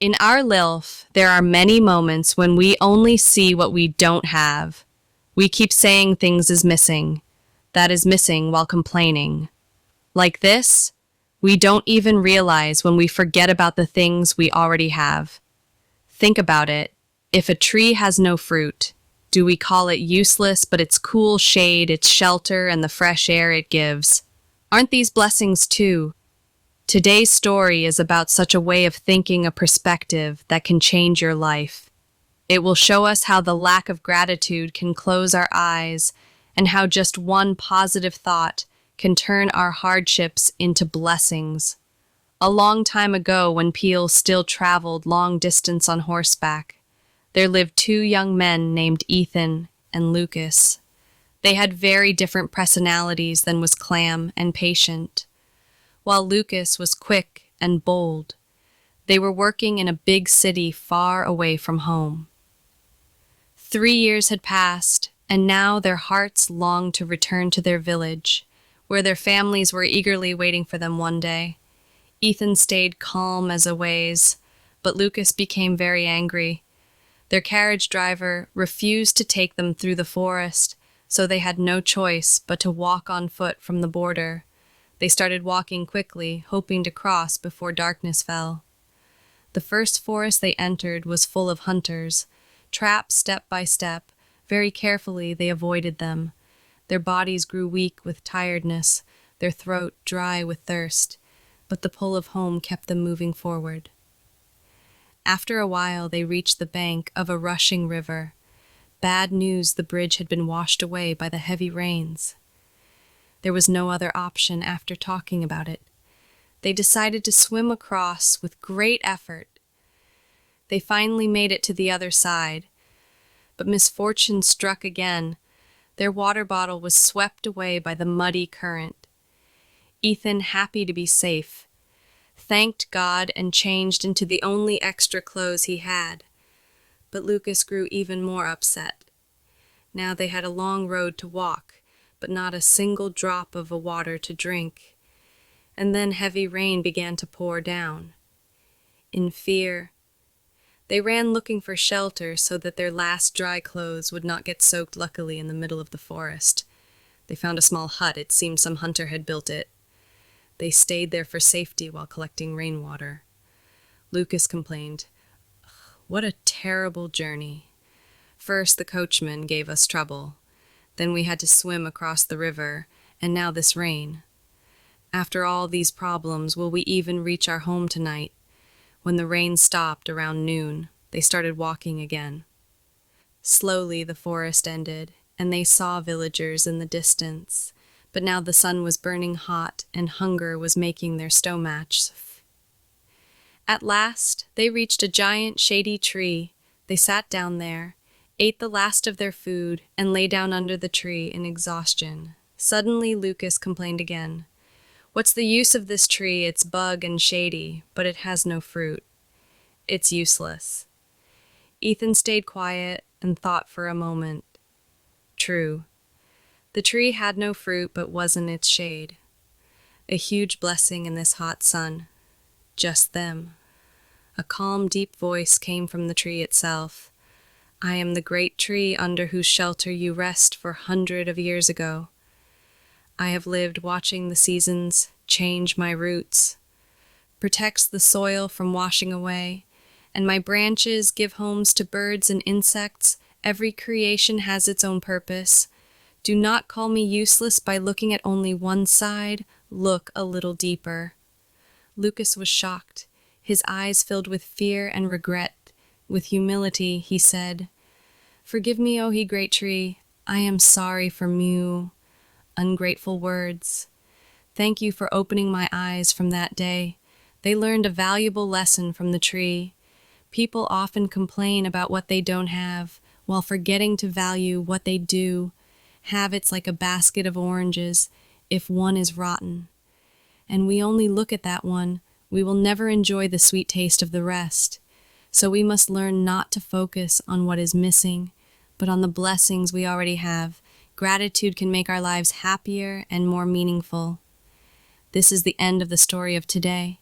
In our life, there are many moments when we only see what we don't have. We keep saying things is missing. That is missing while complaining. Like this, we don't even realize when we forget about the things we already have. Think about it. If a tree has no fruit, do we call it useless but its cool shade, its shelter, and the fresh air it gives? Aren't these blessings too? Today's story is about such a way of thinking, a perspective that can change your life. It will show us how the lack of gratitude can close our eyes and how just one positive thought can turn our hardships into blessings. A long time ago, when Peel still traveled long distance on horseback, there lived two young men named Ethan and Lucas. They had very different personalities than was Clam and Patient. While Lucas was quick and bold, they were working in a big city far away from home. 3 years had passed, and now their hearts longed to return to their village, where their families were eagerly waiting for them one day. Ethan stayed calm as always, but Lucas became very angry. Their carriage driver refused to take them through the forest, so they had no choice but to walk on foot from the border. They started walking quickly, hoping to cross before darkness fell. The first forest they entered was full of hunters. Trapped step by step, very carefully they avoided them. Their bodies grew weak with tiredness, their throat dry with thirst, but the pull of home kept them moving forward. After a while they reached the bank of a rushing river. Bad news, the bridge had been washed away by the heavy rains. There was no other option after talking about it. They decided to swim across with great effort. They finally made it to the other side, but misfortune struck again. Their water bottle was swept away by the muddy current. Ethan, happy to be safe, thanked God and changed into the only extra clothes he had. But Lucas grew even more upset. Now they had a long road to walk, but not a single drop of water to drink. And then heavy rain began to pour down. In fear, they ran looking for shelter so that their last dry clothes would not get soaked. Luckily, in the middle of the forest, they found a small hut. It seemed some hunter had built it. They stayed there for safety while collecting rainwater. Lucas complained, "What a terrible journey. First, the coachman gave us trouble. Then we had to swim across the river, and now this rain. After all these problems, will we even reach our home tonight?" When the rain stopped around noon, they started walking again. Slowly the forest ended, and they saw villagers in the distance. But now the sun was burning hot, and hunger was making their stomachs. At last, they reached a giant shady tree. They sat down there, ate the last of their food, and lay down under the tree in exhaustion. Suddenly Lucas complained again. "What's the use of this tree? It's bug and shady, but it has no fruit. It's useless." Ethan stayed quiet and thought for a moment. True. The tree had no fruit but was in its shade. A huge blessing in this hot sun. Just them. A calm, deep voice came from the tree itself. "I am the great tree under whose shelter you rest for hundreds of years ago. I have lived watching the seasons change my roots, protects the soil from washing away, and my branches give homes to birds and insects. Every creation has its own purpose. Do not call me useless by looking at only one side. Look a little deeper." Lucas was shocked. His eyes filled with fear and regret. With humility, he said, "Forgive me, O he great tree. I am sorry for mew, ungrateful words. Thank you for opening my eyes from that day. They learned a valuable lesson from the tree. People often complain about what they don't have, while forgetting to value what they do have. It's like a basket of oranges. If one is rotten, and we only look at that one, we will never enjoy the sweet taste of the rest. So we must learn not to focus on what is missing, but on the blessings we already have. Gratitude can make our lives happier and more meaningful." This is the end of the story of today.